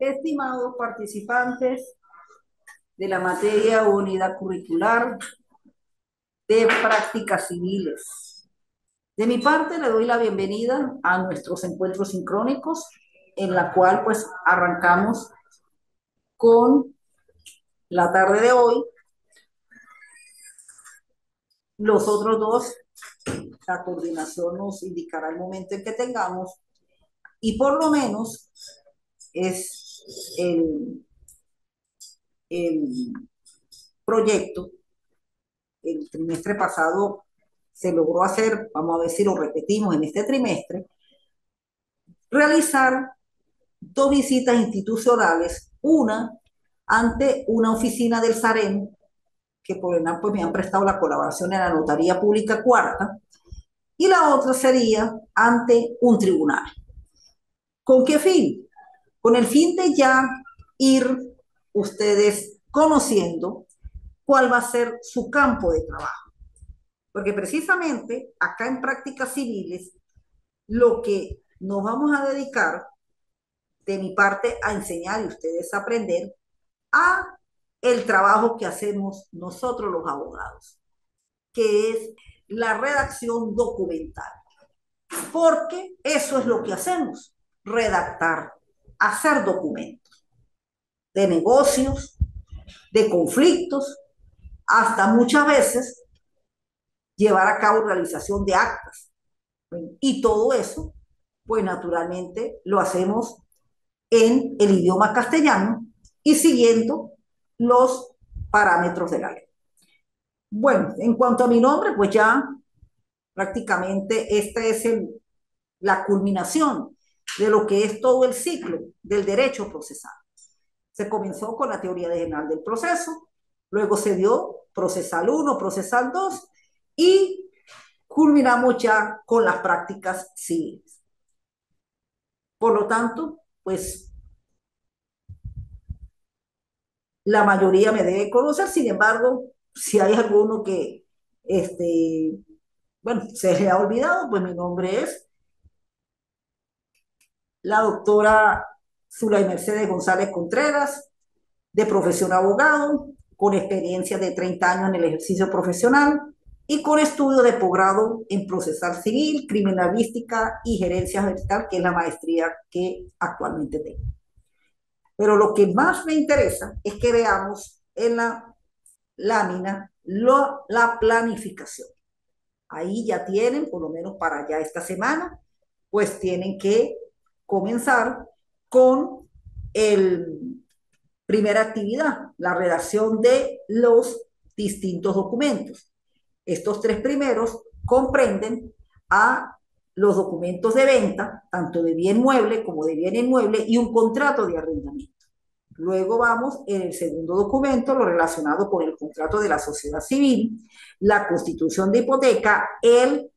Estimados participantes de la materia o unidad curricular de prácticas civiles. De mi parte, le doy la bienvenida a nuestros encuentros sincrónicos, en la cual pues arrancamos con la tarde de hoy. Los otros dos, la coordinación nos indicará el momento en que tengamos, y por lo menos es el proyecto. El trimestre pasado se logró hacer, vamos a ver si lo repetimos en este trimestre, realizar dos visitas institucionales, una ante una oficina del SAREN, que por ENAP pues me han prestado la colaboración en la Notaría Pública Cuarta, y la otra sería ante un tribunal. ¿Con qué fin? Con el fin de ya ir ustedes conociendo cuál va a ser su campo de trabajo. Porque precisamente acá en prácticas civiles, lo que nos vamos a dedicar, de mi parte, a enseñar y ustedes a aprender, a el trabajo que hacemos nosotros los abogados, que es la redacción documental. Porque eso es lo que hacemos, redactar, hacer documentos de negocios, de conflictos, hasta muchas veces llevar a cabo realización de actas. Y todo eso, pues naturalmente lo hacemos en el idioma castellano y siguiendo los parámetros de la ley. Bueno, en cuanto a mi nombre, pues ya prácticamente esta es la culminación de lo que es todo el ciclo del derecho procesal. Se comenzó con la teoría general del proceso, luego se dio procesal 1, procesal 2 y culminamos ya con las prácticas civiles. Por lo tanto, pues la mayoría me debe conocer. Sin embargo, si hay alguno que, bueno, se le ha olvidado, pues mi nombre es la doctora Zulay Mercedes González Contreras, de profesión abogado, con experiencia de 30 años en el ejercicio profesional y con estudio de posgrado en procesal civil, criminalística y gerencia vertical, que es la maestría que actualmente tengo. Pero lo que más me interesa es que veamos en la lámina la planificación. Ahí ya tienen, por lo menos para ya esta semana, pues tienen que comenzar con el primera actividad, la redacción de los distintos documentos. Estos tres primeros comprenden a los documentos de venta, tanto de bien mueble como de bien inmueble, y un contrato de arrendamiento. Luego vamos en el segundo documento, lo relacionado con el contrato de la sociedad civil, la constitución de hipoteca, el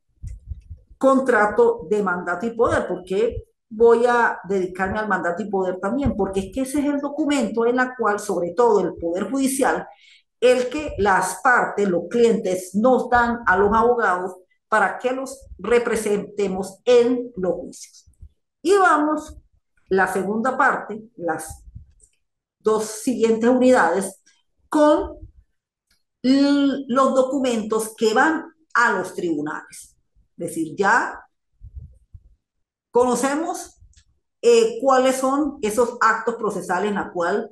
contrato de mandato y poder. ¿Por qué voy a dedicarme al mandato y poder también? Porque es que ese es el documento en el cual, sobre todo el Poder Judicial, el que las partes, los clientes, nos dan a los abogados para que los representemos en los juicios. Y vamos, la segunda parte, las dos siguientes unidades, con los documentos que van a los tribunales. Es decir, ya conocemos cuáles son esos actos procesales en los cuales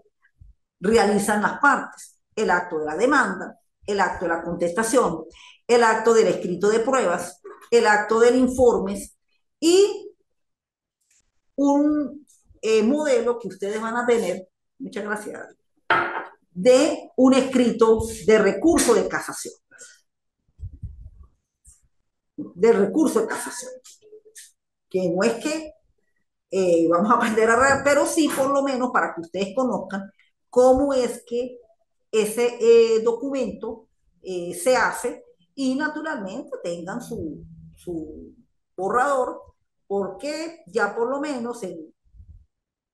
realizan las partes. El acto de la demanda, el acto de la contestación, el acto del escrito de pruebas, el acto del informe y un modelo que ustedes van a tener, muchas gracias, de un escrito de recurso de casación. De recurso de casación. Que no es que vamos a aprender a redactar, pero sí por lo menos para que ustedes conozcan cómo es que ese documento se hace y naturalmente tengan su borrador, porque ya por lo menos en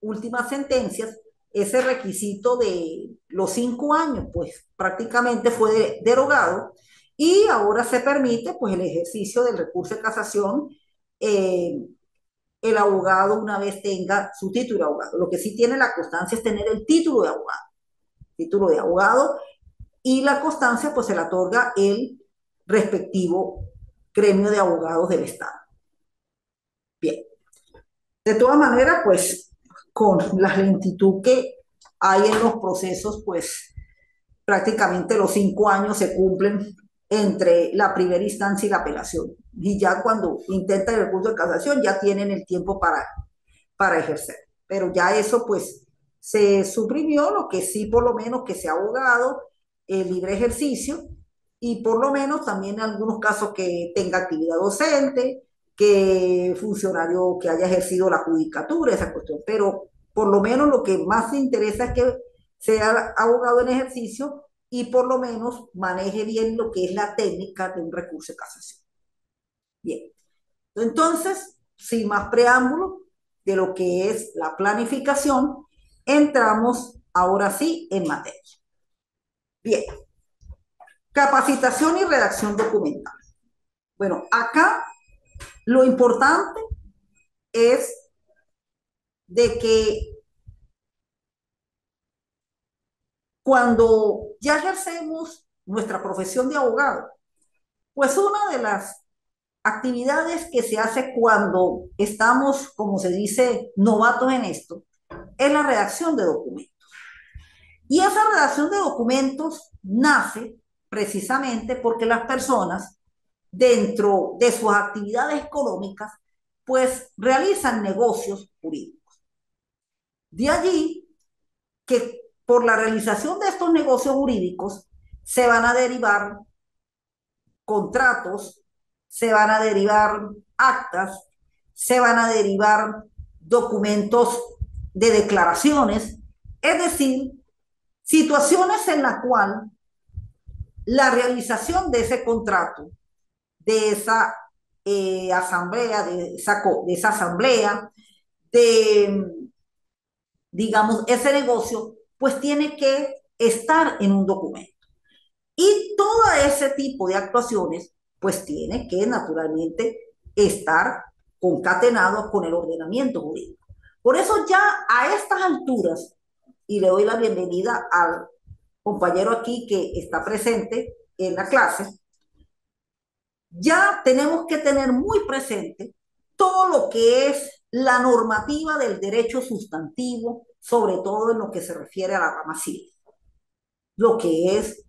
últimas sentencias ese requisito de los 5 años pues prácticamente fue derogado y ahora se permite pues el ejercicio del recurso de casación el abogado una vez tenga su título de abogado. Lo que sí tiene la constancia es tener el título de abogado. Título de abogado, y la constancia pues se la otorga el respectivo gremio de abogados del Estado. Bien, de todas maneras, pues con la lentitud que hay en los procesos, pues prácticamente los 5 años se cumplen entre la primera instancia y la apelación. Y ya cuando intentan el recurso de casación, ya tienen el tiempo para ejercer. Pero ya eso, pues, se suprimió, lo que sí, por lo menos, que sea abogado, libre ejercicio, y por lo menos también en algunos casos que tenga actividad docente, que funcionario que haya ejercido la judicatura, esa cuestión. Pero por lo menos lo que más interesa es que sea abogado en ejercicio y por lo menos maneje bien lo que es la técnica de un recurso de casación. Bien, entonces, sin más preámbulo de lo que es la planificación, entramos ahora sí en materia. Bien, capacitación y redacción documental. Bueno, acá lo importante es de que cuando ya ejercemos nuestra profesión de abogado, pues una de las actividades que se hace cuando estamos, como se dice, novatos en esto, es la redacción de documentos. Y esa redacción de documentos nace precisamente porque las personas, dentro de sus actividades económicas, pues realizan negocios jurídicos. De allí que por la realización de estos negocios jurídicos se van a derivar contratos, se van a derivar actas, se van a derivar documentos de declaraciones, es decir, situaciones en las cuales la realización de ese contrato, de esa asamblea, de esa asamblea, de, digamos, ese negocio, pues tiene que estar en un documento. Y todo ese tipo de actuaciones, pues tiene que naturalmente estar concatenado con el ordenamiento jurídico. Por eso ya a estas alturas, y le doy la bienvenida al compañero aquí que está presente en la clase, ya tenemos que tener muy presente todo lo que es la normativa del derecho sustantivo, sobre todo en lo que se refiere a la rama civil, lo que es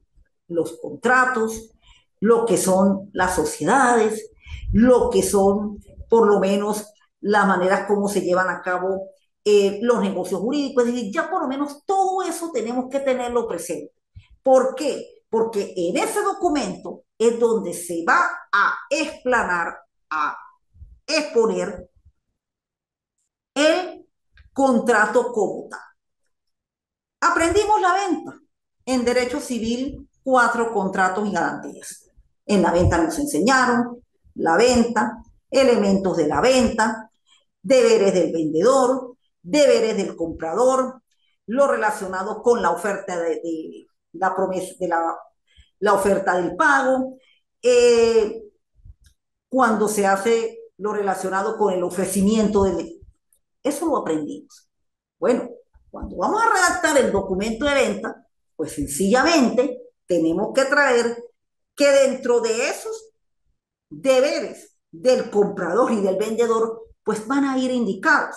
los contratos, lo que son las sociedades, lo que son por lo menos las maneras como se llevan a cabo los negocios jurídicos. Es decir, ya por lo menos todo eso tenemos que tenerlo presente. ¿Por qué? Porque en ese documento es donde se va a explanar, a exponer el contrato como tal. Aprendimos la venta. En derecho civil, 4 contratos y garantías. En la venta nos enseñaron la venta, elementos de la venta, deberes del vendedor, deberes del comprador, lo relacionado con la oferta de la promesa de la oferta del pago, cuando se hace lo relacionado con el ofrecimiento de... Eso lo aprendimos. Bueno, cuando vamos a redactar el documento de venta, pues sencillamente tenemos que traer que dentro de esos deberes del comprador y del vendedor, pues van a ir indicados.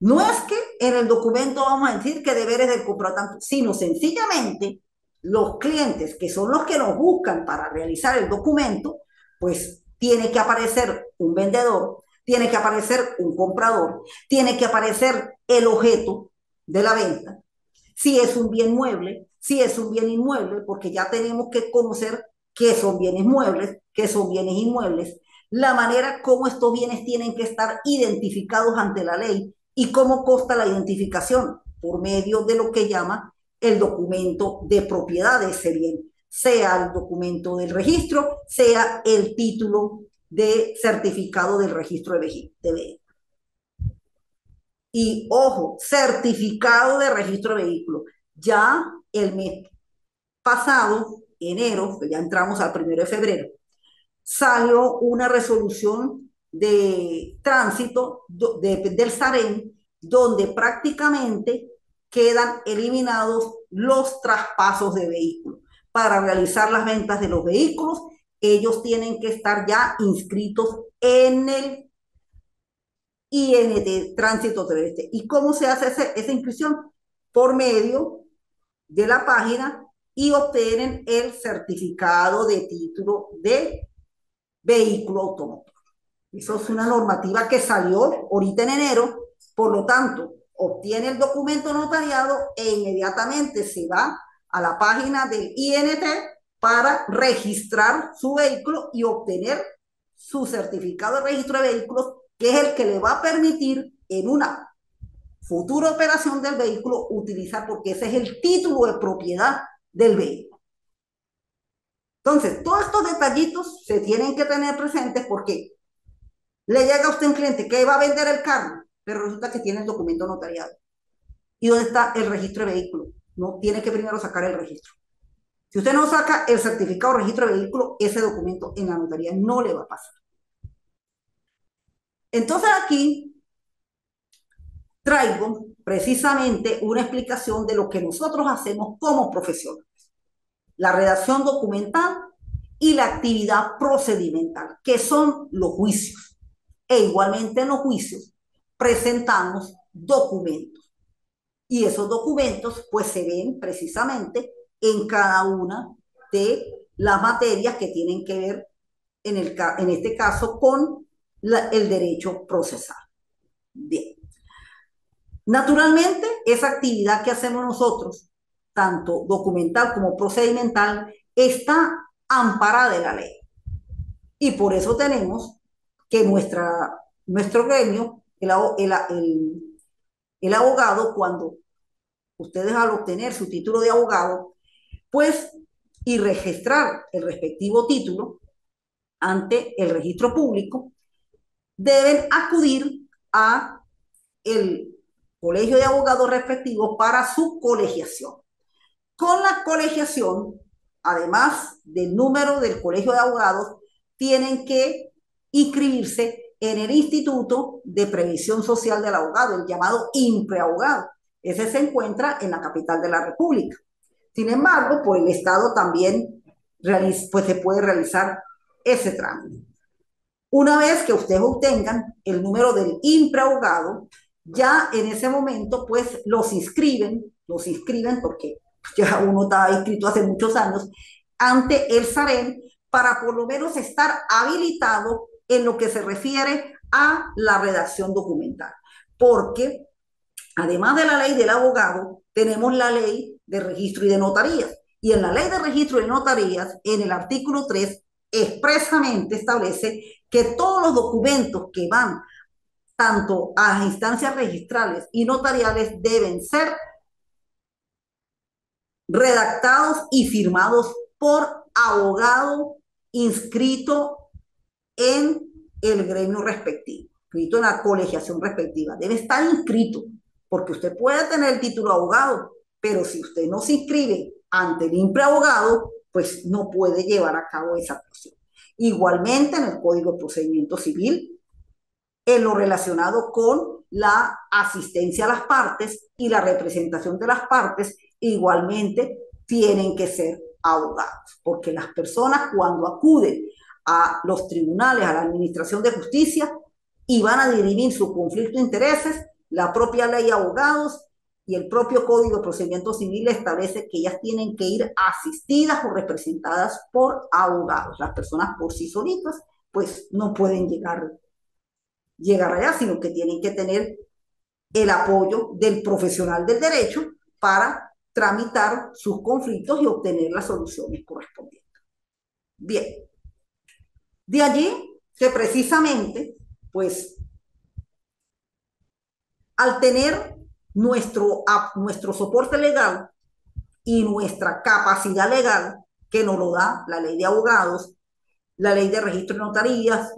No es que en el documento vamos a decir que deberes del comprador, sino sencillamente los clientes, que son los que nos buscan para realizar el documento, pues tiene que aparecer un vendedor, tiene que aparecer un comprador, tiene que aparecer el objeto de la venta, si es un bien mueble, si es un bien inmueble, porque ya tenemos que conocer qué son bienes muebles, qué son bienes inmuebles, la manera como estos bienes tienen que estar identificados ante la ley y cómo consta la identificación por medio de lo que llama el documento de propiedad de ese bien, sea el documento del registro, sea el título de certificado del registro de vehículos. Y ojo, certificado de registro de vehículos. Ya el mes pasado, enero, que ya entramos al 1 de febrero, salió una resolución de tránsito del SAREN, donde prácticamente quedan eliminados los traspasos de vehículos. Para realizar las ventas de los vehículos, ellos tienen que estar ya inscritos en el INT, Tránsito Terrestre. ¿Y cómo se hace esa inscripción? Por medio de la página y obtienen el certificado de título de vehículo automóvil. Eso es una normativa que salió ahorita en enero, por lo tanto, obtiene el documento notariado e inmediatamente se va a la página del INT para registrar su vehículo y obtener su certificado de registro de vehículos, que es el que le va a permitir en una futura operación del vehículo utilizar, porque ese es el título de propiedad del vehículo. Entonces, todos estos detallitos se tienen que tener presentes porque le llega a usted un cliente que va a vender el carro, pero resulta que tiene el documento notariado. ¿Y dónde está el registro de vehículo? No, tiene que primero sacar el registro. Si usted no saca el certificado de registro de vehículo, ese documento en la notaría no le va a pasar. Entonces aquí traigo precisamente una explicación de lo que nosotros hacemos como profesionales. La redacción documental y la actividad procedimental, que son los juicios. E igualmente en los juicios presentamos documentos. Y esos documentos pues se ven precisamente en cada una de las materias que tienen que ver en este caso con el derecho procesal. Bien. Naturalmente, esa actividad que hacemos nosotros, tanto documental como procedimental, está amparada de la ley. Y por eso tenemos que nuestro gremio, el abogado, cuando ustedes al obtener su título de abogado, pues, y registrar el respectivo título ante el registro público, deben acudir a el colegio de abogados respectivo para su colegiación. Con la colegiación, además del número del colegio de abogados, tienen que inscribirse en el Instituto de Previsión Social del Abogado, el llamado INPREAbogado. Ese se encuentra en la capital de la República. Sin embargo, por el Estado también pues se puede realizar ese trámite. Una vez que ustedes obtengan el número del INPREAbogado, ya en ese momento pues los inscriben porque ya uno está inscrito hace muchos años ante el SAREN para por lo menos estar habilitado en lo que se refiere a la redacción documental. Porque además de la ley del abogado, tenemos la ley de registro y de notarías. Y en la ley de registro y de notarías, en el artículo 3, expresamente establece que todos los documentos que van tanto a las instancias registrales y notariales deben ser redactados y firmados por abogado inscrito en el gremio respectivo, inscrito en la colegiación respectiva. Debe estar inscrito, porque usted puede tener el título de abogado, pero si usted no se inscribe ante el INPREAbogado, pues no puede llevar a cabo esa actuación. Igualmente en el Código de Procedimiento Civil, en lo relacionado con la asistencia a las partes y la representación de las partes, igualmente tienen que ser abogados, porque las personas cuando acuden a los tribunales, a la administración de justicia, y van a dirimir su conflicto de intereses, la propia ley de abogados y el propio Código de Procedimiento Civil establece que ellas tienen que ir asistidas o representadas por abogados. Las personas por sí solitas, pues no pueden llegar allá, sino que tienen que tener el apoyo del profesional del derecho para tramitar sus conflictos y obtener las soluciones correspondientes. Bien, de allí que precisamente, pues, al tener nuestro soporte legal y nuestra capacidad legal, que nos lo da la ley de abogados, la ley de registro de notarías,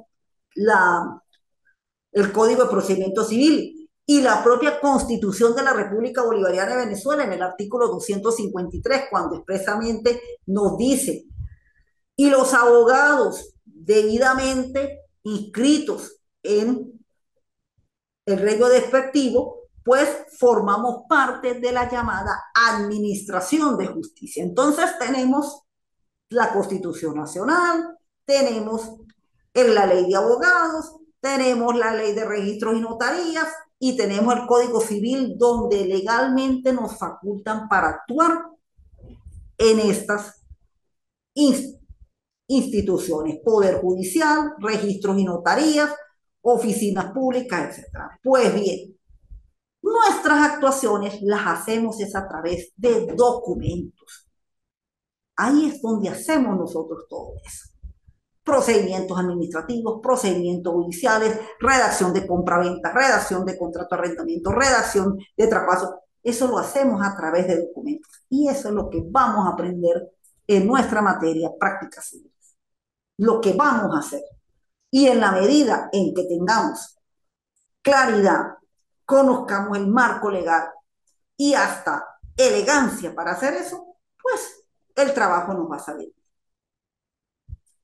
el Código de Procedimiento Civil y la propia Constitución de la República Bolivariana de Venezuela en el artículo 253, cuando expresamente nos dice: y los abogados debidamente inscritos en el reglo despectivo, pues formamos parte de la llamada administración de justicia. Entonces tenemos la Constitución Nacional, tenemos en la ley de abogados, tenemos la ley de registros y notarías y tenemos el Código Civil donde legalmente nos facultan para actuar en estas instituciones, Poder Judicial, registros y notarías, oficinas públicas, etcétera. Pues bien, nuestras actuaciones las hacemos es a través de documentos. Ahí es donde hacemos nosotros todo eso. Procedimientos administrativos, procedimientos judiciales, redacción de compraventa, redacción de contrato de arrendamiento, redacción de traspaso. Eso lo hacemos a través de documentos. Y eso es lo que vamos a aprender en nuestra materia práctica civil. Lo que vamos a hacer. Y en la medida en que tengamos claridad, conozcamos el marco legal y hasta elegancia para hacer eso, pues el trabajo nos va a salir.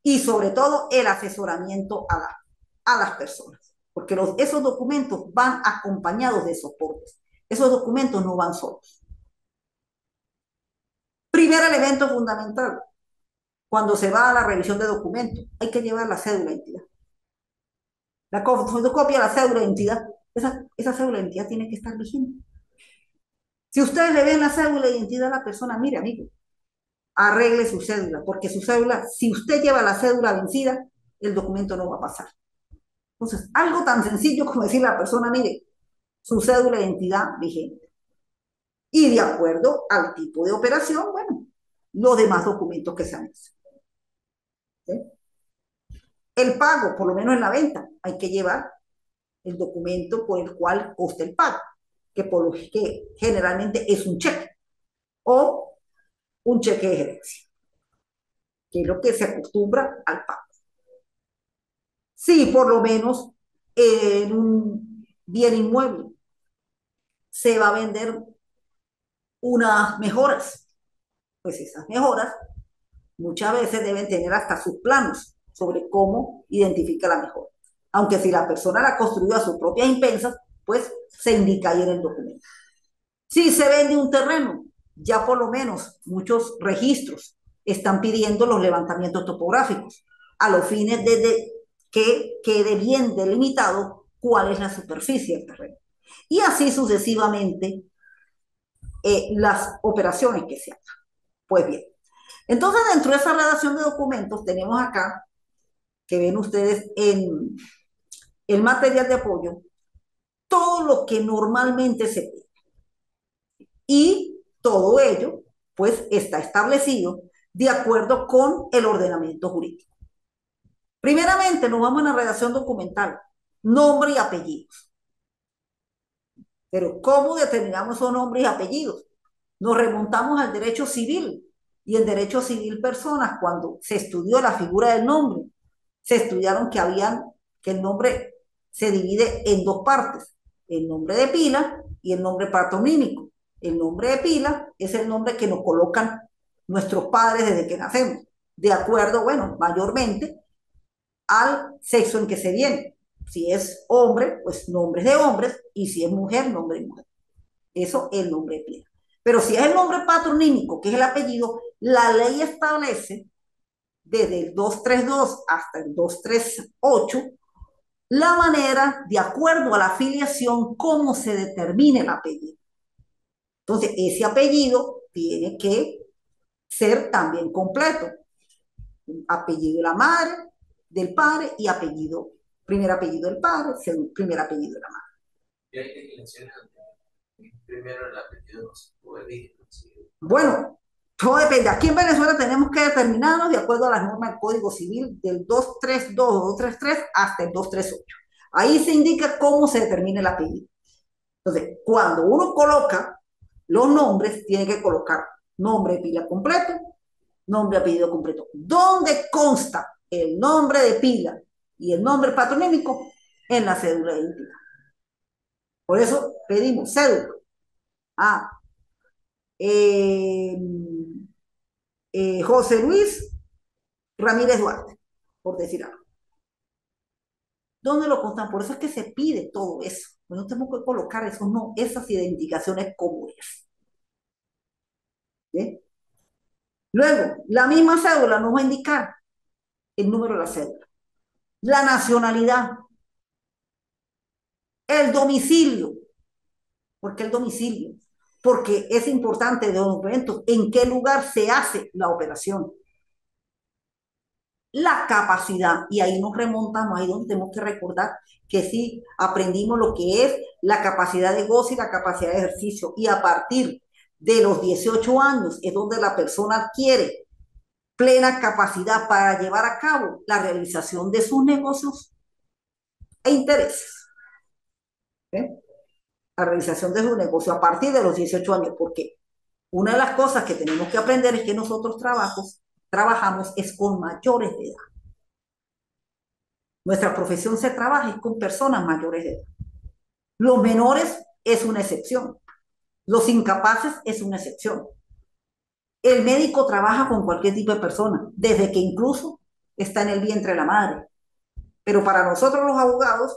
Y sobre todo el asesoramiento a las personas, porque esos documentos van acompañados de soportes. Esos documentos no van solos. Primer elemento fundamental, cuando se va a la revisión de documentos, hay que llevar la cédula de identidad. La fotocopia de la cédula de identidad, esa cédula de identidad tiene que estar vigente. Si ustedes le ven la cédula de identidad a la persona, mire, amigo, arregle su cédula, porque su cédula, si usted lleva la cédula vencida, el documento no va a pasar. Entonces, algo tan sencillo como decirle a la persona, mire, su cédula de identidad vigente. Y de acuerdo al tipo de operación, bueno, los demás documentos que se han hecho. ¿Sí? El pago, por lo menos en la venta, hay que llevar el documento por el cual costa el pago, que generalmente es un cheque o un cheque de gerencia, que es lo que se acostumbra al pago. Sí, por lo menos en un bien inmueble se va a vender unas mejoras, pues esas mejoras muchas veces deben tener hasta sus planos sobre cómo identifica la mejora. Aunque si la persona la construyó a sus propias impensas, pues se indica ahí en el documento. Si se vende un terreno, ya por lo menos muchos registros están pidiendo los levantamientos topográficos a los fines de que quede bien delimitado cuál es la superficie del terreno. Y así sucesivamente las operaciones que se hagan. Pues bien, entonces dentro de esa redacción de documentos tenemos acá, que ven ustedes en el material de apoyo, todo lo que normalmente se pide. Y todo ello, pues, está establecido de acuerdo con el ordenamiento jurídico. Primeramente, nos vamos a la redacción documental, nombre y apellidos. Pero ¿cómo determinamos esos nombres y apellidos? Nos remontamos al derecho civil. Y en derecho civil personas, cuando se estudió la figura del nombre, se estudiaron que el nombre se divide en dos partes, el nombre de pila y el nombre patronímico. El nombre de pila es el nombre que nos colocan nuestros padres desde que nacemos, de acuerdo, bueno, mayormente al sexo en que se viene. Si es hombre, pues nombres de hombres, y si es mujer, nombre de mujer. Eso es el nombre de pila. Pero si es el nombre patronímico, que es el apellido, la ley establece desde el 232 hasta el 238 la manera, de acuerdo a la afiliación, cómo se determina el apellido. Entonces, ese apellido tiene que ser también completo. Apellido de la madre, del padre y apellido, primer apellido del padre, primer apellido de la madre. Y hay declinaciones primero el apellido no se puede elegir. Bueno, todo depende. Aquí en Venezuela tenemos que determinarnos de acuerdo a las normas del Código Civil del 232 o 233 hasta el 238. Ahí se indica cómo se determina el apellido. Entonces, cuando uno coloca los nombres, tiene que colocar nombre de pila completo, nombre, apellido completo. ¿Dónde consta el nombre de pila y el nombre patronímico? En la cédula de identidad. Por eso pedimos cédula. Ah, eh, José Luis Ramírez Duarte, por decir algo. ¿Dónde lo constan? Por eso es que se pide todo eso. No tenemos que colocar eso, no, esas identificaciones comunes. ¿Sí? Luego, la misma cédula nos va a indicar el número de la cédula, la nacionalidad, el domicilio. ¿Por qué el domicilio? Porque es importante de los documentos en qué lugar se hace la operación. La capacidad, y ahí nos remontamos, ahí donde tenemos que recordar que sí aprendimos lo que es la capacidad de goce y la capacidad de ejercicio, y a partir de los 18 años es donde la persona adquiere plena capacidad para llevar a cabo la realización de sus negocios e intereses. ¿Eh? La realización de sus negocios a partir de los 18 años, porque una de las cosas que tenemos que aprender es que nosotros trabajamos es con mayores de edad. Nuestra profesión se trabaja es con personas mayores de edad. Los menores es una excepción. Los incapaces es una excepción. El médico trabaja con cualquier tipo de persona, desde que incluso está en el vientre de la madre. Pero para nosotros los abogados,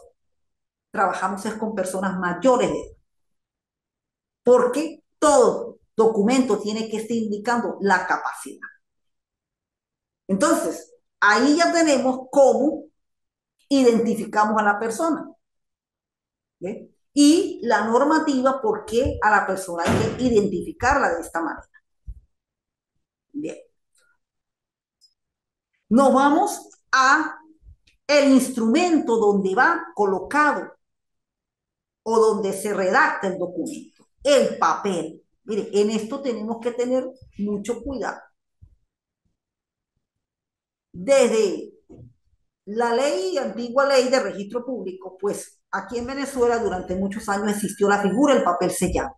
trabajamos es con personas mayores de edad. Porque todo documento tiene que estar indicando la capacidad. Entonces, ahí ya tenemos cómo identificamos a la persona. ¿Ve? Y la normativa, por qué a la persona hay que identificarla de esta manera. Bien. Nos vamos a el instrumento donde va colocado o donde se redacta el documento, el papel. Mire, en esto tenemos que tener mucho cuidado. Desde la ley, antigua ley de registro público, pues aquí en Venezuela durante muchos años existió la figura del papel sellado.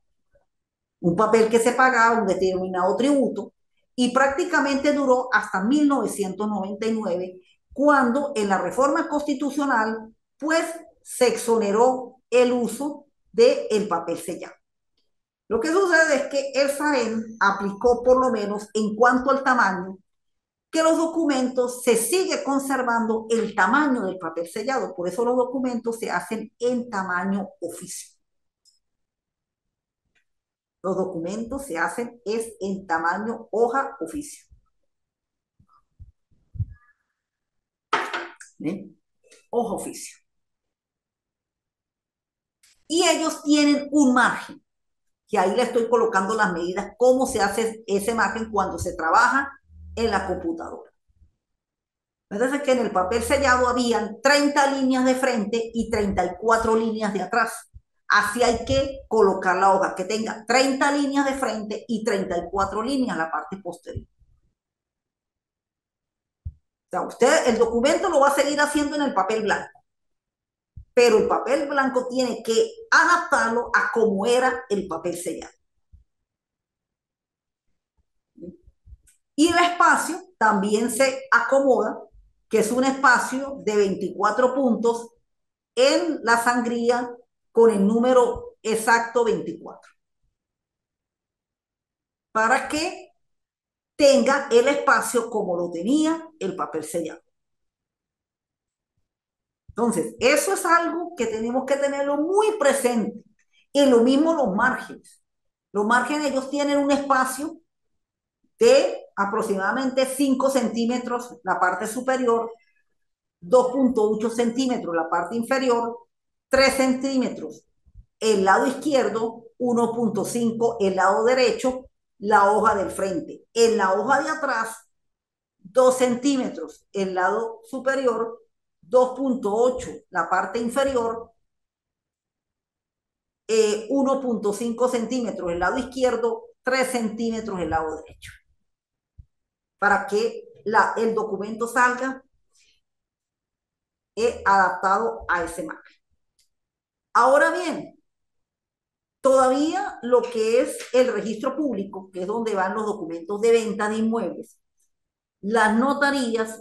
Un papel que se pagaba un determinado tributo y prácticamente duró hasta 1999, cuando en la reforma constitucional, pues se exoneró el uso del papel sellado. Lo que sucede es que el SAEN aplicó, por lo menos en cuanto al tamaño, que los documentos se sigue conservando el tamaño del papel sellado. Por eso los documentos se hacen en tamaño oficio. Los documentos se hacen es en tamaño hoja oficio. ¿Ven? Hoja oficio. Y ellos tienen un margen, que ahí le estoy colocando las medidas, cómo se hace ese margen cuando se trabaja en la computadora. Entonces que en el papel sellado habían 30 líneas de frente y 34 líneas de atrás. Así hay que colocar la hoja, que tenga 30 líneas de frente y 34 líneas en la parte posterior. O sea, usted el documento lo va a seguir haciendo en el papel blanco, pero el papel blanco tiene que adaptarlo a cómo era el papel sellado. Y el espacio también se acomoda, que es un espacio de 24 puntos en la sangría con el número exacto 24. Para que tenga el espacio como lo tenía el papel sellado. Entonces, eso es algo que tenemos que tenerlo muy presente. Y lo mismo los márgenes. Los márgenes ellos tienen un espacio de aproximadamente 5 centímetros la parte superior, 2.8 centímetros la parte inferior, 3 centímetros el lado izquierdo, 1.5 el lado derecho, la hoja del frente. En la hoja de atrás, 2 centímetros el lado superior, 2.8 la parte inferior, 1.5 centímetros el lado izquierdo, 3 centímetros el lado derecho. Para que el documento salga adaptado a ese margen. Ahora bien, todavía lo que es el registro público, que es donde van los documentos de venta de inmuebles, las notarías,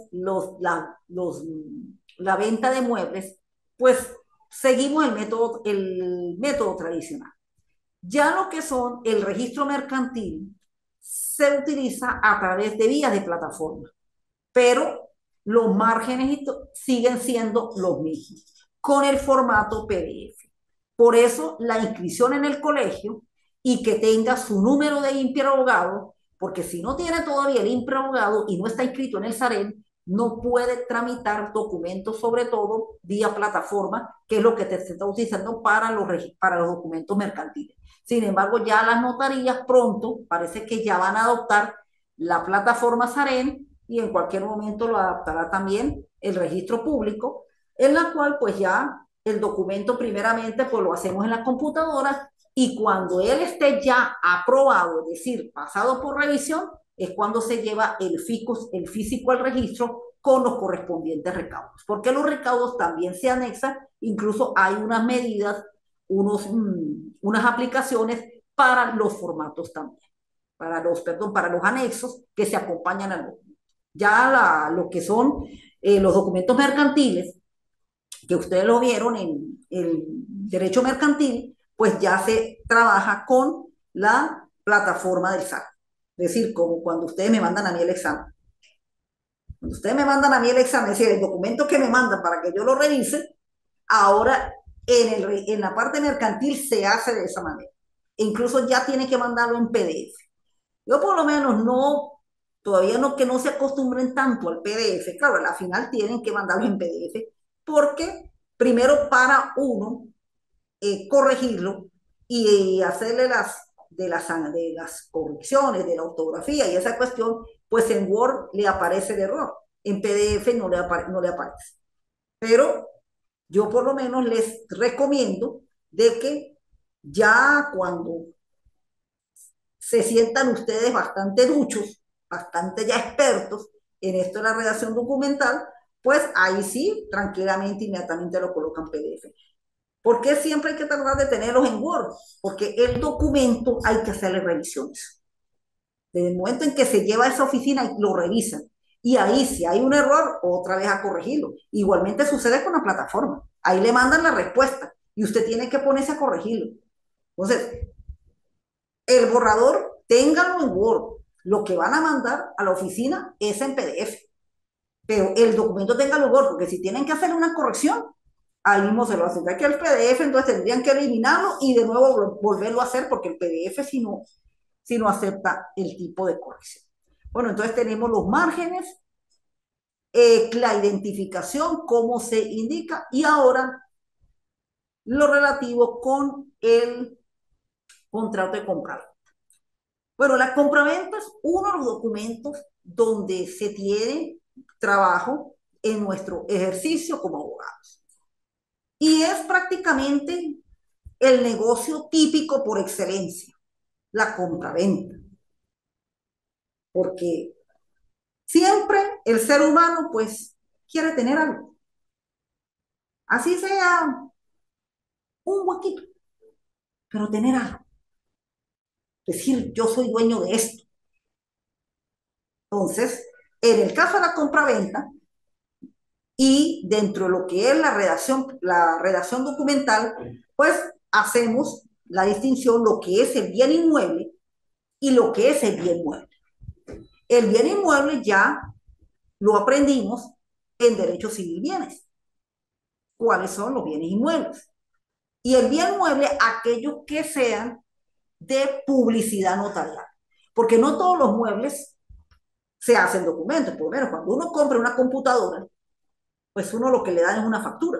la venta de muebles, pues seguimos el método tradicional. Ya lo que son el registro mercantil se utiliza a través de vías de plataforma, pero los márgenes siguen siendo los mismos. con el formato PDF. Por eso la inscripción en el colegio y que tenga su número de imprerogado, porque si no tiene todavía el imprerogado y no está inscrito en el SAREN, no puede tramitar documentos, sobre todo vía plataforma, que es lo que te está utilizando para los documentos mercantiles. Sin embargo, ya las notarías pronto parece que ya van a adoptar la plataforma SAREN y en cualquier momento lo adaptará también el registro público, en la cual pues ya el documento primeramente pues lo hacemos en la computadora y cuando él esté ya aprobado, es decir, pasado por revisión, es cuando se lleva el físico al registro con los correspondientes recaudos, porque los recaudos también se anexan, incluso hay unas medidas, unas aplicaciones para los formatos también, para los anexos que se acompañan al documento. Ya lo que son los documentos mercantiles, que ustedes lo vieron en el derecho mercantil, pues ya se trabaja con la plataforma del SAT. Es decir, como cuando ustedes me mandan a mí el examen. Cuando ustedes me mandan a mí el examen, es decir, el documento que me mandan para que yo lo revise, ahora en la parte mercantil se hace de esa manera. E incluso ya tiene que mandarlo en PDF. Yo por lo menos no, todavía no, que no se acostumbren tanto al PDF. Claro, a la final tienen que mandarlo en PDF porque primero para uno corregirlo y hacerle de las correcciones, de la ortografía y esa cuestión, pues en Word le aparece el error. En PDF no le aparece. Pero yo por lo menos les recomiendo de que ya cuando se sientan ustedes bastante duchos, bastante ya expertos en esto de la redacción documental, pues ahí sí, tranquilamente, inmediatamente lo colocan PDF. ¿Por qué siempre hay que tratar de tenerlos en Word? Porque el documento hay que hacerle revisiones. Desde el momento en que se lleva a esa oficina, lo revisan. Y ahí, si hay un error, otra vez a corregirlo. Igualmente sucede con la plataforma. Ahí le mandan la respuesta y usted tiene que ponerse a corregirlo. Entonces, el borrador, ténganlo en Word. Lo que van a mandar a la oficina es en PDF. Pero el documento ténganlo en Word, porque si tienen que hacer una corrección, ahí mismo se lo hacen. Que el PDF, entonces tendrían que eliminarlo y de nuevo volverlo a hacer, porque el PDF si no acepta el tipo de corrección. Bueno, entonces tenemos los márgenes, la identificación, cómo se indica, y ahora lo relativo con el contrato de compra. Bueno, la compraventa es uno de los documentos donde se tiene trabajo en nuestro ejercicio como abogados. Y es prácticamente el negocio típico por excelencia, la compraventa. Porque siempre el ser humano pues quiere tener algo. Así sea un huequito, pero tener algo. Decir, yo soy dueño de esto. Entonces, en el caso de la compraventa, y dentro de lo que es la redacción documental, pues hacemos la distinción lo que es el bien inmueble y lo que es el bien mueble. El bien inmueble ya lo aprendimos en Derecho Civil Bienes. ¿Cuáles son los bienes inmuebles? Y el bien mueble, aquellos que sean de publicidad notarial. Porque no todos los muebles se hacen documentos. Por lo menos cuando uno compra una computadora, pues uno lo que le dan es una factura.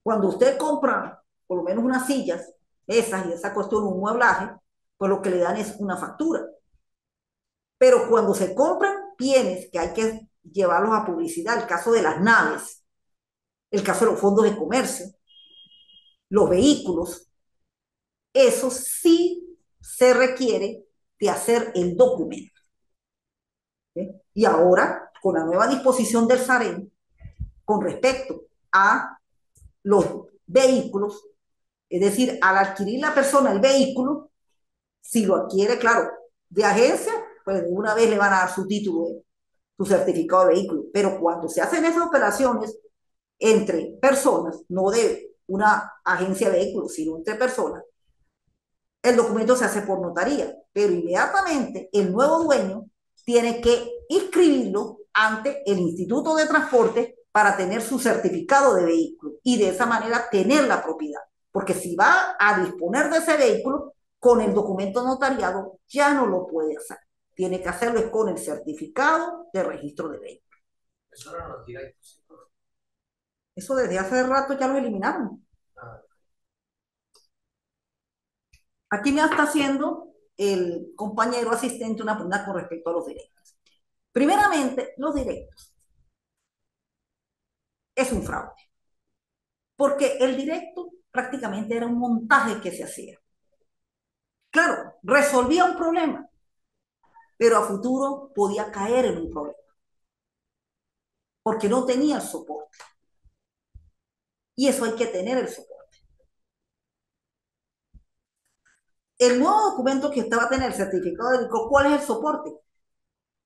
Cuando usted compra por lo menos unas sillas, esas y esa cuestión, un mueblaje, pues lo que le dan es una factura. Pero cuando se compran bienes que hay que llevarlos a publicidad, el caso de las naves, el caso de los fondos de comercio, los vehículos, eso sí se requiere de hacer el documento. ¿Sí? Y ahora, con la nueva disposición del SAREN, con respecto a los vehículos, es decir, al adquirir la persona el vehículo, si lo adquiere, claro, de agencia, pues de una vez le van a dar su título, su certificado de vehículo. Pero cuando se hacen esas operaciones entre personas, no de una agencia de vehículos, sino entre personas, el documento se hace por notaría, pero inmediatamente el nuevo dueño tiene que inscribirlo ante el Instituto de Transporte para tener su certificado de vehículo. y de esa manera tener la propiedad. Porque si va a disponer de ese vehículo, con el documento notariado ya no lo puede hacer. Tiene que hacerlo con el certificado de registro de vehículo. Eso eran los directos. Eso desde hace rato ya lo eliminaron. Ah, Aquí me está haciendo el compañero asistente una pregunta con respecto a los directos. Primeramente, los directos es un fraude, porque el directo prácticamente era un montaje que se hacía. Claro, resolvía un problema, pero a futuro podía caer en un problema, porque no tenía el soporte. Y eso hay que tener el soporte. El nuevo documento que usted va a tener, el certificado de vehículo, ¿cuál es el soporte?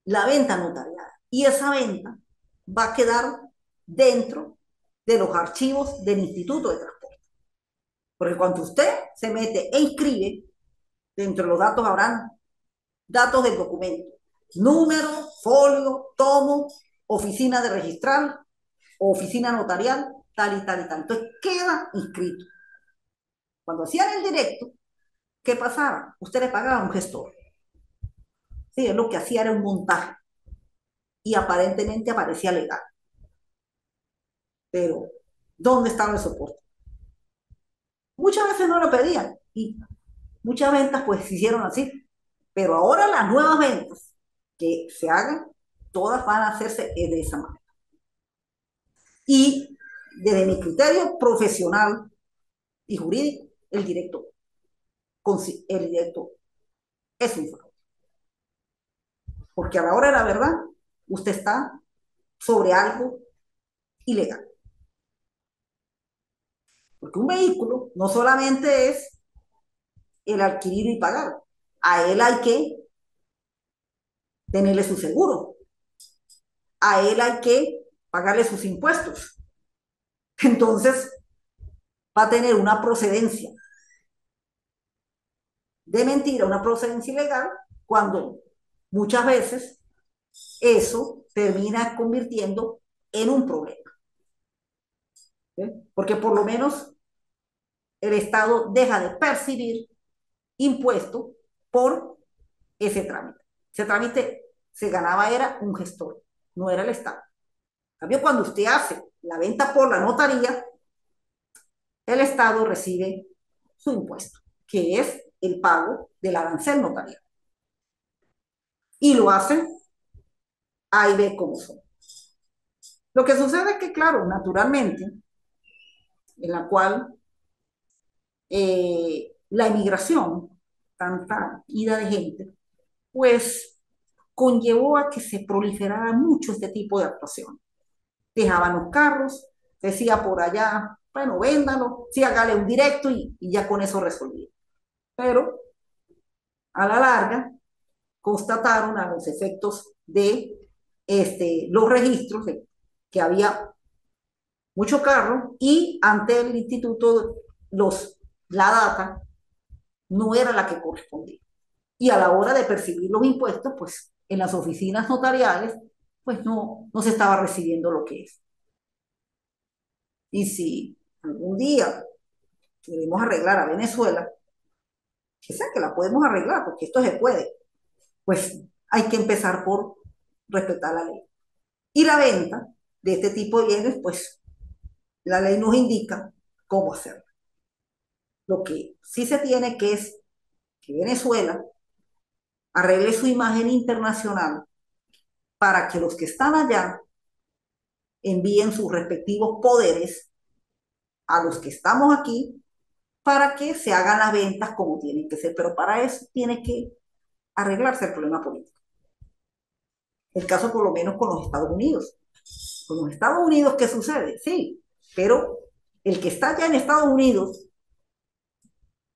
La venta notariada. Y esa venta va a quedar dentro de los archivos del Instituto de Transporte. Porque cuando usted se mete e inscribe, dentro de los datos habrán datos del documento, número, folio, tomo, oficina de registral, oficina notarial, tal y tal y tal. Entonces queda inscrito. Cuando hacían el directo, ¿qué pasaba? Usted le pagaba a un gestor. Sí, es lo que hacía era un montaje y aparentemente aparecía legal. Pero, ¿dónde estaba el soporte? Muchas veces no lo pedían y muchas ventas pues se hicieron así. Pero ahora las nuevas ventas que se hagan, todas van a hacerse de esa manera. Y desde mi criterio profesional y jurídico, el directo es un fraude. Porque a la hora de la verdad, usted está sobre algo ilegal. Porque un vehículo no solamente es el adquirir y pagar. A él hay que tenerle su seguro. A él hay que pagarle sus impuestos. Entonces, va a tener una procedencia de mentira, una procedencia ilegal, cuando muchas veces eso termina convirtiendo en un problema. ¿Sí? Porque por lo menos el Estado deja de percibir impuestos por ese trámite. Ese trámite se ganaba era un gestor, no era el Estado. En cambio, cuando usted hace la venta por la notaría, el Estado recibe su impuesto, que es el pago del arancel notarial. Y lo hacen A y B como son. Lo que sucede es que, claro, naturalmente, en la cual la emigración, tanta ida de gente, pues conllevó a que se proliferara mucho este tipo de actuación. Dejaban los carros, decía por allá, bueno, véndalo, sí, hágale un directo y ya con eso resolví. Pero a la larga constataron a los efectos de los registros de que había mucho carro y ante el instituto la data no era la que correspondía. Y a la hora de percibir los impuestos, pues en las oficinas notariales, pues no se estaba recibiendo lo que es. Y si algún día queremos arreglar a Venezuela, que sea que la podemos arreglar, porque esto se puede, pues hay que empezar por respetar la ley. Y la venta de este tipo de bienes, pues la ley nos indica cómo hacerlo. Lo que sí se tiene que es que Venezuela arregle su imagen internacional para que los que están allá envíen sus respectivos poderes a los que estamos aquí para que se hagan las ventas como tienen que ser. Pero para eso tiene que arreglarse el problema político. El caso por lo menos con los Estados Unidos. Con los Estados Unidos, ¿qué sucede? Sí, pero el que está allá en Estados Unidos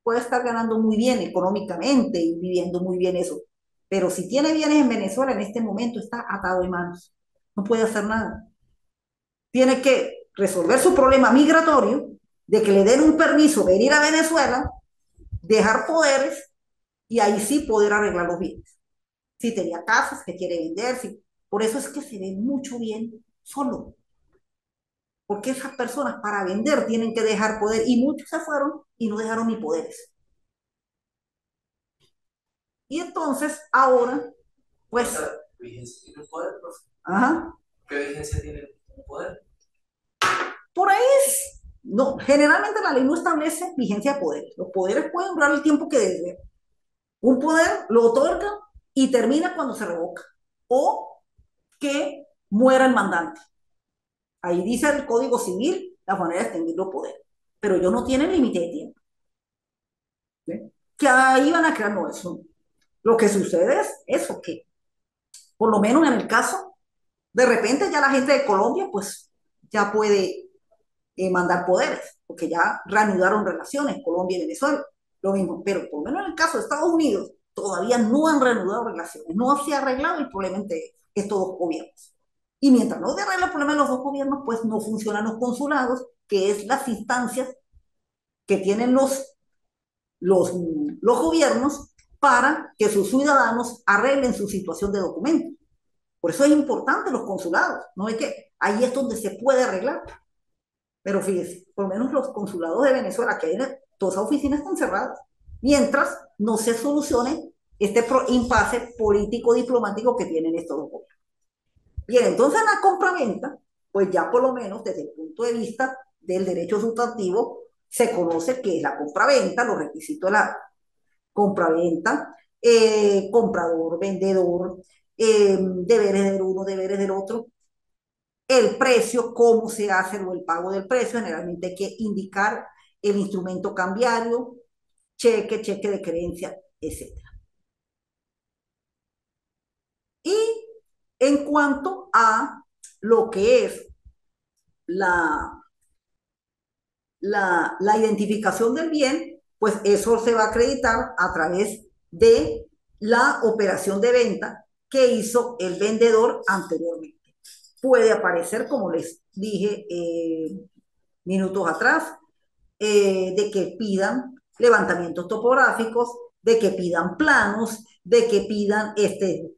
puede estar ganando muy bien económicamente y viviendo muy bien eso. Pero si tiene bienes en Venezuela en este momento está atado de manos. No puede hacer nada. Tiene que resolver su problema migratorio, de que le den un permiso de venir a Venezuela, dejar poderes y ahí sí poder arreglar los bienes. Si tenía casas que quiere vender, si... por eso es que se ve mucho bien solo. porque esas personas para vender tienen que dejar poder y muchos se fueron y no dejaron ni poderes. Y entonces ahora, O pues, sea, vigencia tiene un poder, profe. ajá, ¿Qué vigencia tiene un poder? por ahí es, no, generalmente la ley no establece vigencia de poderes. Los poderes pueden durar el tiempo que deseen. Un poder lo otorga y termina cuando se revoca o que muera el mandante. Ahí dice el Código Civil la manera de extinguir los poderes, pero ellos no tienen límite de tiempo. ¿Sí? Que ahí van a crear, no, eso. Lo que sucede es eso, que por lo menos en el caso, de repente ya la gente de Colombia, pues ya puede mandar poderes, porque ya reanudaron relaciones Colombia y Venezuela, lo mismo, pero por lo menos en el caso de Estados Unidos, todavía no han reanudado relaciones, no se ha arreglado el problema entre estos dos gobiernos. Y mientras no se arregla el problema de los dos gobiernos, pues no funcionan los consulados, que es las instancias que tienen los, los gobiernos para que sus ciudadanos arreglen su situación de documentos. Por eso es importante los consulados, ¿no es que ahí es donde se puede arreglar? Pero fíjese, por lo menos los consulados de Venezuela, que hay todas esas oficinas están cerradas, mientras no se solucione este impasse político-diplomático que tienen estos dos gobiernos. Bien, entonces la compraventa, pues ya por lo menos desde el punto de vista del derecho sustantivo, se conoce qué es la compraventa, los requisitos de la compraventa, comprador, vendedor, deberes del uno, deberes del otro, el precio, cómo se hace el pago del precio, generalmente hay que indicar el instrumento cambiario, cheque, cheque de creencia, etc. Y en cuanto a lo que es la, la identificación del bien, pues eso se va a acreditar a través de la operación de venta que hizo el vendedor anteriormente. Puede aparecer, como les dije minutos atrás, de que pidan levantamientos topográficos, de que pidan planos, de que pidan,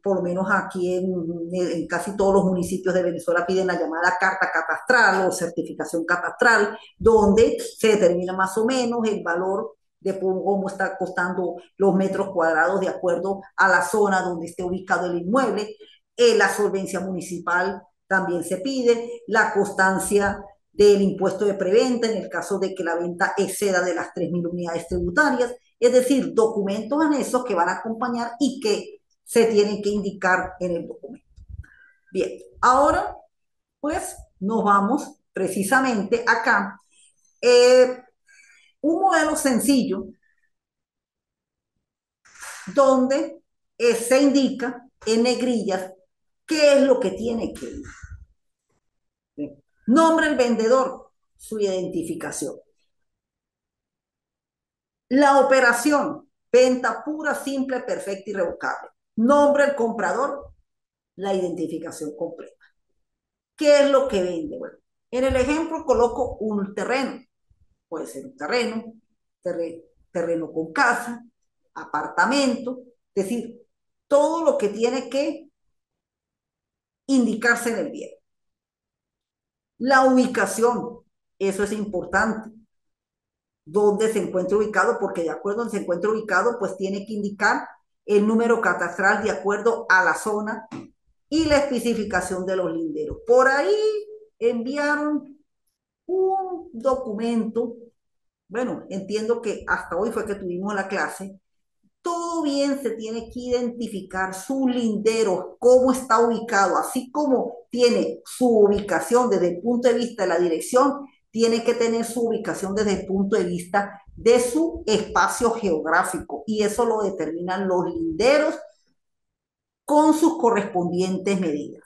por lo menos aquí en casi todos los municipios de Venezuela piden la llamada carta catastral o certificación catastral, donde se determina más o menos el valor de cómo está costando los metros cuadrados de acuerdo a la zona donde esté ubicado el inmueble. La solvencia municipal también se pide, la constancia del impuesto de preventa en el caso de que la venta exceda de las 3.000 unidades tributarias, es decir, documentos anexos que van a acompañar y que se tienen que indicar en el documento. Bien, ahora pues nos vamos precisamente acá. Un modelo sencillo donde se indica en negrillas qué es lo que tiene que ir. Nombre del vendedor, su identificación. La operación, venta pura, simple, perfecta y revocable. Nombre del comprador, la identificación completa. ¿Qué es lo que vende? Bueno, en el ejemplo coloco un terreno. Puede ser un terreno, terreno con casa, apartamento, es decir, todo lo que tiene que indicarse en el bien. La ubicación, eso es importante. Dónde se encuentra ubicado, porque de acuerdo a donde se encuentra ubicado, pues tiene que indicar el número catastral de acuerdo a la zona y la especificación de los linderos. Por ahí enviaron un documento, bueno, entiendo que hasta hoy fue que tuvimos la clase, todo bien se tiene que identificar su lindero, cómo está ubicado, así como tiene su ubicación desde el punto de vista de la dirección, tiene que tener su ubicación desde el punto de vista de su espacio geográfico y eso lo determinan los linderos con sus correspondientes medidas.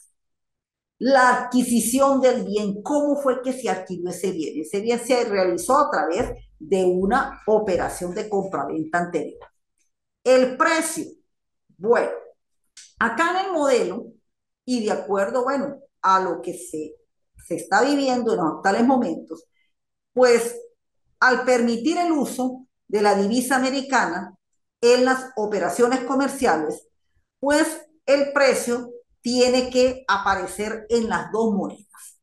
La adquisición del bien, ¿cómo fue que se adquirió ese bien? Ese bien se realizó a través de una operación de compraventa anterior. El precio, bueno, acá en el modelo y de acuerdo, bueno, a lo que se está viviendo en los actuales momentos, pues al permitir el uso de la divisa americana en las operaciones comerciales, pues el precio tiene que aparecer en las dos monedas.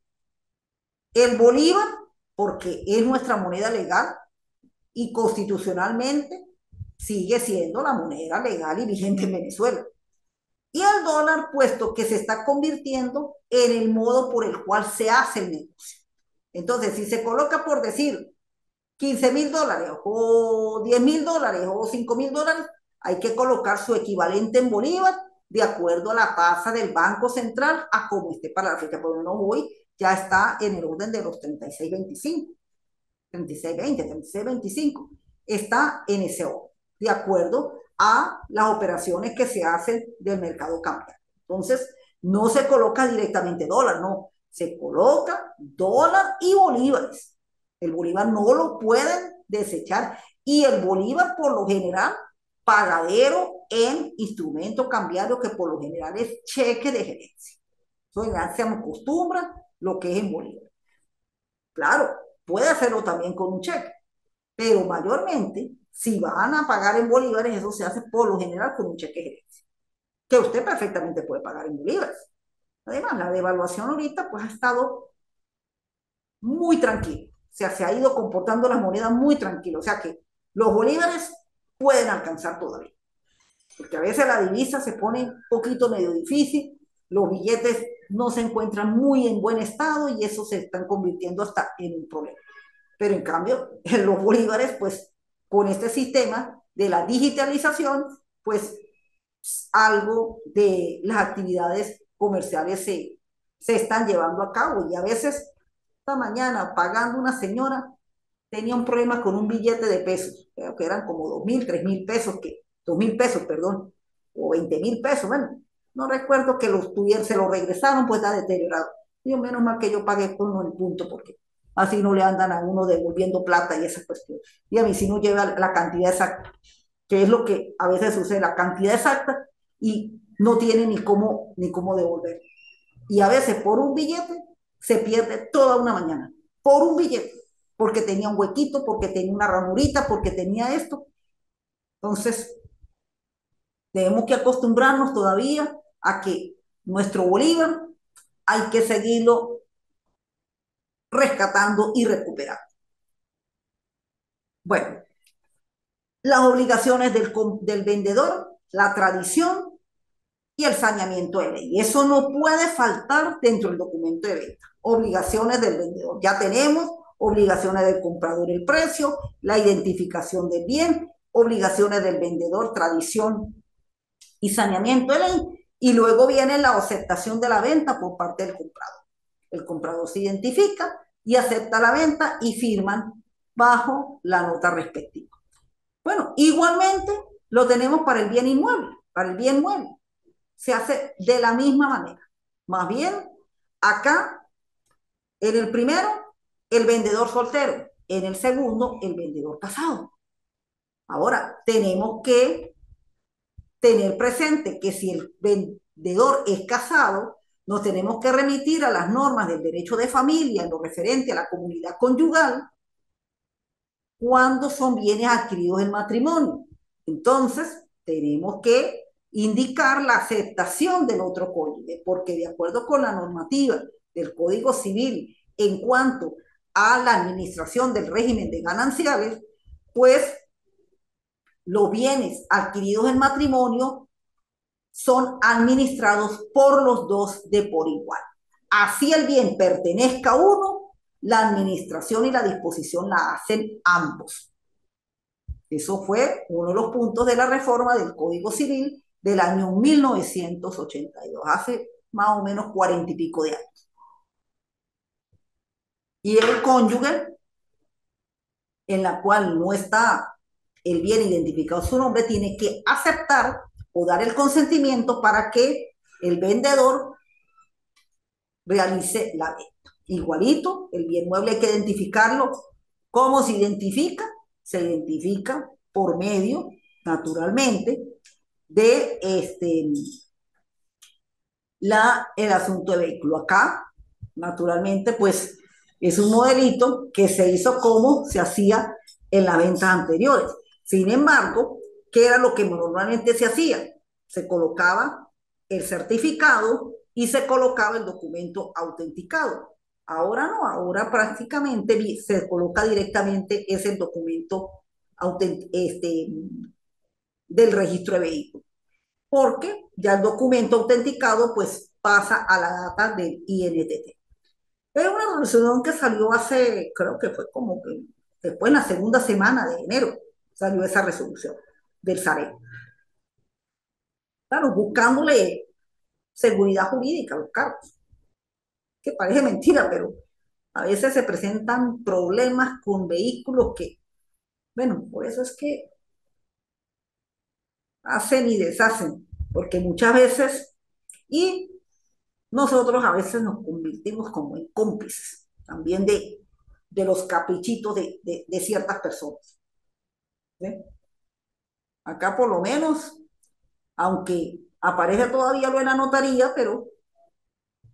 El bolívar, porque es nuestra moneda legal y constitucionalmente sigue siendo la moneda legal y vigente en Venezuela. Y el dólar, puesto que se está convirtiendo en el modo por el cual se hace el negocio. Entonces, si se coloca por decir $15,000 o $10,000 o $5,000, hay que colocar su equivalente en bolívar de acuerdo a la tasa del Banco Central a como esté para la fecha. Por lo menos hoy ya está en el orden de los 36,25, 36,20, 36,25. Está en ese orden, de acuerdo a las operaciones que se hacen del mercado cambiario. Entonces, no se coloca directamente dólar, no, se coloca dólar y bolívares. El bolívar no lo pueden desechar y el bolívar por lo general pagadero en instrumento cambiario que por lo general es cheque de gerencia. Entonces ya se acostumbra lo que es en bolívar. Claro, puede hacerlo también con un cheque, pero mayormente, si van a pagar en bolívares, eso se hace por lo general con un cheque de gerencia, que usted perfectamente puede pagar en bolívares. Además, la devaluación ahorita pues ha estado muy tranquilo, o sea, se ha ido comportando las monedas muy tranquilo, o sea que los bolívares pueden alcanzar todavía, porque a veces la divisa se pone un poquito medio difícil, los billetes no se encuentran muy en buen estado y eso se están convirtiendo hasta en un problema. Pero en cambio, en los bolívares, pues con este sistema de la digitalización, pues algo de las actividades comerciales se están llevando a cabo. Y a veces, esta mañana, pagando una señora, tenía un problema con un billete de pesos, creo que eran como 2,000, 3,000 pesos, 2,000 pesos, perdón, o 20,000 pesos, bueno, no recuerdo que los tuvieron, se lo regresaron, pues está deteriorado. Yo, menos mal que yo pagué con el punto, porque así no le andan a uno devolviendo plata y esa cuestión. Y a mí si no lleva la cantidad exacta, que es lo que a veces sucede, la cantidad exacta, y no tiene ni cómo devolver. Y a veces por un billete se pierde toda una mañana, por un billete, porque tenía un huequito, porque tenía una ranurita, porque tenía esto. Entonces, tenemos que acostumbrarnos todavía a que nuestro Bolívar hay que seguirlo rescatando y recuperando. Bueno, las obligaciones del vendedor, la tradición y el saneamiento de ley. Eso no puede faltar dentro del documento de venta. Obligaciones del vendedor. Ya tenemos obligaciones del comprador, el precio, la identificación del bien, obligaciones del vendedor, tradición y saneamiento de ley. Y luego viene la aceptación de la venta por parte del comprador. El comprador se identifica y acepta la venta y firman bajo la nota respectiva. Bueno, igualmente lo tenemos para el bien inmueble, para el bien mueble. Se hace de la misma manera. Más bien, acá, en el primero, el vendedor soltero. En el segundo, el vendedor casado. Ahora, tenemos que tener presente que si el vendedor es casado, nos tenemos que remitir a las normas del derecho de familia en lo referente a la comunidad conyugal cuando son bienes adquiridos en matrimonio. Entonces, tenemos que indicar la aceptación del otro cónyuge, porque de acuerdo con la normativa del Código Civil en cuanto a la administración del régimen de gananciales, pues los bienes adquiridos en matrimonio son administrados por los dos de por igual. Así el bien pertenezca a uno, la administración y la disposición la hacen ambos. Eso fue uno de los puntos de la reforma del Código Civil del año 1982, hace más o menos 40 y pico de años. Y el cónyuge, en la cual no está el bien identificado su nombre, tiene que aceptar o dar el consentimiento para que el vendedor realice la venta. Igualito, el bien mueble hay que identificarlo. ¿Cómo se identifica? Se identifica por medio, naturalmente, de el asunto de vehículo. Acá, naturalmente, pues es un modelito que se hizo como se hacía en las ventas anteriores. Sin embargo, ¿qué era lo que normalmente se hacía? Se colocaba el certificado y se colocaba el documento autenticado. Ahora no, ahora prácticamente se coloca directamente ese documento del registro de vehículos, porque ya el documento autenticado pues pasa a la data del INTT. Es una resolución que salió hace, creo que fue como que después en la segunda semana de enero, salió esa resolución del SARE. Claro, buscándole seguridad jurídica a los carros, que parece mentira, pero a veces se presentan problemas con vehículos que, bueno, por eso es que hacen y deshacen, porque muchas veces, y nosotros a veces nos convertimos como en cómplices también de los caprichitos de ciertas personas. ¿Sí? Acá por lo menos, aunque aparece todavía lo de la notaría, pero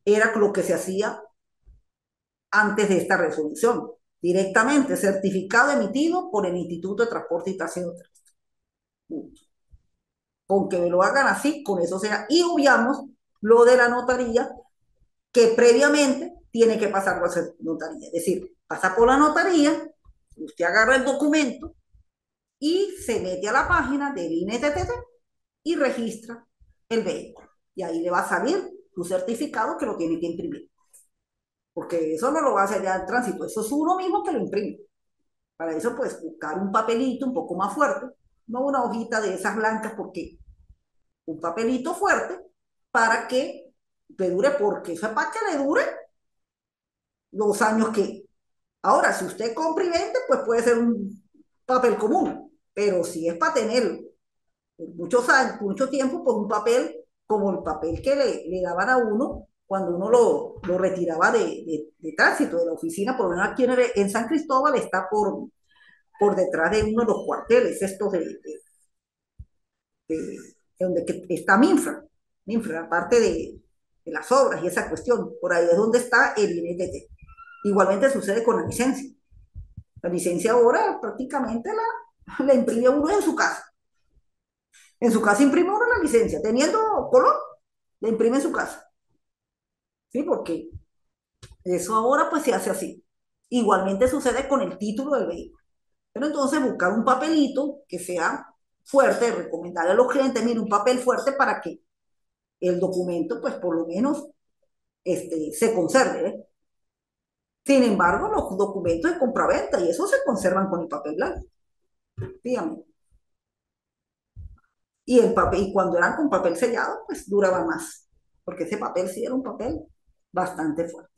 era lo que se hacía antes de esta resolución, directamente certificado emitido por el Instituto de Transporte y Tránsito. Con que lo hagan así, con eso sea. Y obviamos lo de la notaría, que previamente tiene que pasar por esa notaría. Es decir, pasa por la notaría, usted agarra el documento y se mete a la página del INTT y registra el vehículo. Y ahí le va a salir su certificado que lo tiene que imprimir. Porque eso no lo va a hacer ya el tránsito, eso es uno mismo que lo imprime. Para eso, pues, buscar un papelito un poco más fuerte, no una hojita de esas blancas, porque un papelito fuerte para que le dure, porque eso es para que le dure los años que. Ahora, si usted compra y vende, pues puede ser un papel común, pero si es para tener por muchos años, mucho tiempo, pues un papel como el papel que le daban a uno cuando uno lo retiraba de tránsito, de la oficina, por lo menos aquí en San Cristóbal está por detrás de uno de los cuarteles, estos de donde está Minfra, aparte de las obras y esa cuestión, por ahí es donde está el INTT. Igualmente sucede con la licencia. La licencia ahora prácticamente la imprime uno en su casa. En su casa imprime uno la licencia, teniendo color, la imprime en su casa. ¿Sí? Porque eso ahora pues se hace así. Igualmente sucede con el título del vehículo. Pero entonces buscar un papelito que sea fuerte, recomendarle a los clientes, mire, un papel fuerte para que el documento pues por lo menos se conserve. ¿Eh? Sin embargo, los documentos de compraventa y eso se conservan con el papel blanco. Dígame. Y el papel, y cuando eran con papel sellado, pues duraba más, porque ese papel sí era un papel bastante fuerte.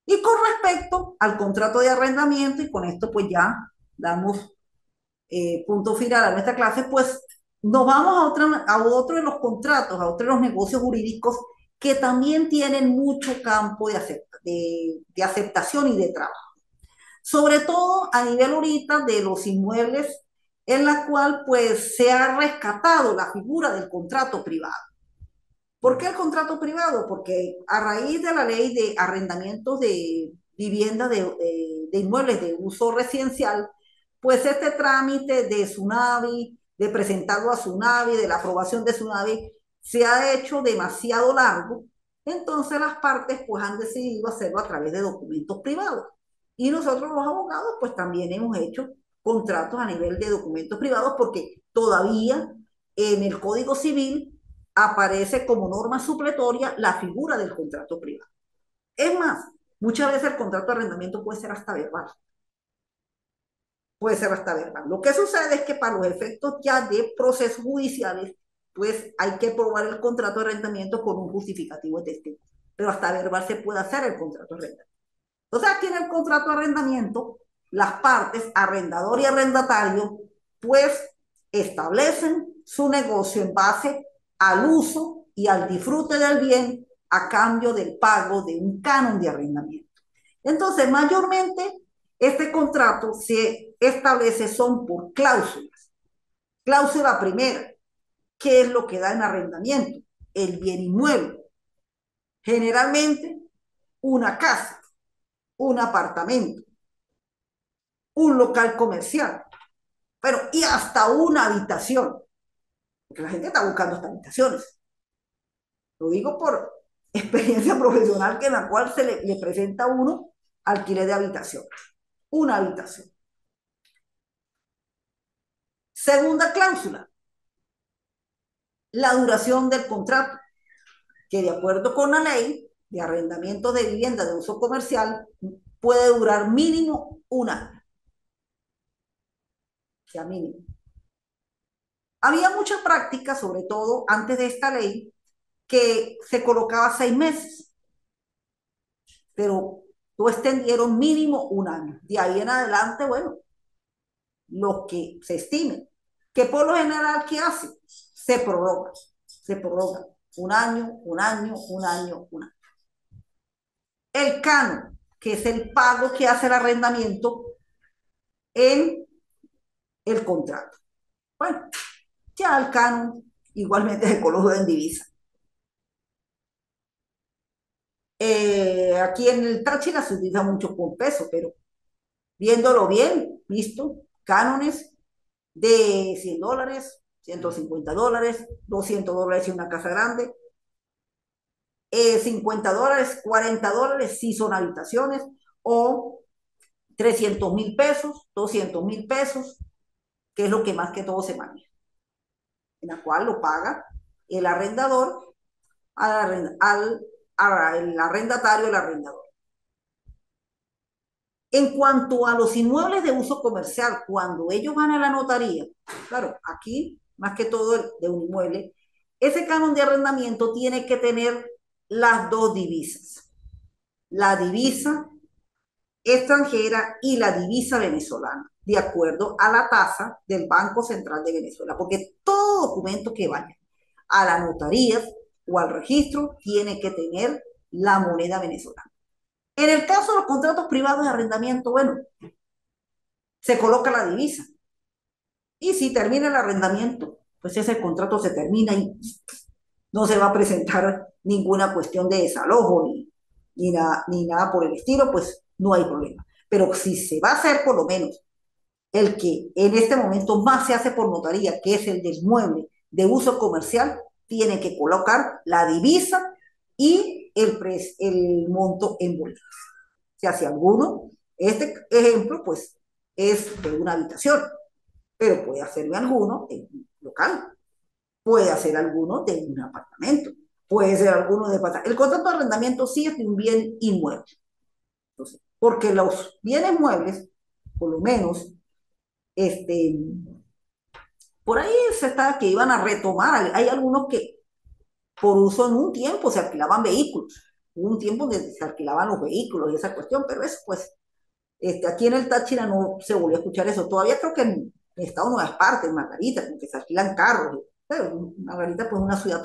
Y con respecto al contrato de arrendamiento, y con esto pues ya damos punto final a nuestra clase, pues nos vamos a otro de los contratos, a otro de los negocios jurídicos que también tienen mucho campo de aceptación y de trabajo. Sobre todo a nivel ahorita de los inmuebles en la cual pues se ha rescatado la figura del contrato privado. ¿Por qué el contrato privado? Porque a raíz de la ley de arrendamientos de vivienda de inmuebles de uso residencial, pues este trámite de SUNAVI, de presentarlo a SUNAVI, de la aprobación de SUNAVI, se ha hecho demasiado largo. Entonces las partes pues han decidido hacerlo a través de documentos privados. Y nosotros los abogados pues también hemos hecho contratos a nivel de documentos privados porque todavía en el Código Civil aparece como norma supletoria la figura del contrato privado. Es más, muchas veces el contrato de arrendamiento puede ser hasta verbal. Puede ser hasta verbal. Lo que sucede es que para los efectos ya de procesos judiciales, pues hay que probar el contrato de arrendamiento con un justificativo de testigo. Pero hasta verbal se puede hacer el contrato de arrendamiento. Entonces, aquí en el contrato de arrendamiento, las partes, arrendador y arrendatario, pues establecen su negocio en base al uso y al disfrute del bien a cambio del pago de un canon de arrendamiento. Entonces, mayormente, este contrato se establece son por cláusulas. Cláusula primera, ¿qué es lo que da en arrendamiento? El bien inmueble. Generalmente, una casa, un apartamento, un local comercial, pero y hasta una habitación, porque la gente está buscando estas habitaciones. Lo digo por experiencia profesional que en la cual le presenta a uno alquiler de habitación. Una habitación. Segunda cláusula, la duración del contrato, que de acuerdo con la ley de arrendamiento de vivienda de uso comercial puede durar mínimo un año. O sea, mínimo. Había muchas prácticas, sobre todo antes de esta ley, que se colocaba 6 meses, pero lo extendieron mínimo un año. De ahí en adelante, bueno, lo que se estime, que por lo general, ¿qué hace? Se prorroga un año, un año, un año, un año. El canon, que es el pago que hace el arrendamiento en el contrato. Bueno, ya el canon igualmente se coloca en divisa. Aquí en el Táchira se utiliza mucho con peso, pero viéndolo bien, listo, cánones de $100, $150, $200 y una casa grande, $50, $40 si son habitaciones, o 300.000 pesos, 200.000 pesos, que es lo que más que todo se maneja, en la cual lo paga el arrendador al arrendatario, el arrendador. En cuanto a los inmuebles de uso comercial, cuando ellos van a la notaría, claro, aquí más que todo de un inmueble, ese canon de arrendamiento tiene que tener las dos divisas, la divisa extranjera y la divisa venezolana, de acuerdo a la tasa del Banco Central de Venezuela, porque todo documento que vaya a la notaría o al registro tiene que tener la moneda venezolana. En el caso de los contratos privados de arrendamiento, bueno, se coloca la divisa. Y si termina el arrendamiento, pues ese contrato se termina y no se va a presentar ninguna cuestión de desalojo ni nada por el estilo, pues no hay problema. Pero si se va a hacer por lo menos el que en este momento más se hace por notaría, que es el del mueble de uso comercial, tiene que colocar la divisa y el monto en bolívares. O sea, si alguno, este ejemplo, pues es de una habitación, pero puede hacerme alguno de un local, puede hacer alguno de un apartamento, puede ser alguno de pasaje. El contrato de arrendamiento sí es de un bien inmueble. Entonces, porque los bienes muebles, por lo menos, este, por ahí se está que iban a retomar, hay algunos que por uso en un tiempo se alquilaban vehículos, hubo un tiempo donde se alquilaban los vehículos y esa cuestión, pero eso pues, aquí en el Táchira no se volvió a escuchar eso, todavía creo que en Estado Nueva Esparta, en Margarita, como que se alquilan carros, pero Margarita pues es una ciudad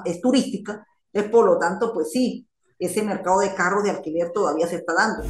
es turística, es por lo tanto pues sí, ese mercado de carros de alquiler todavía se está dando.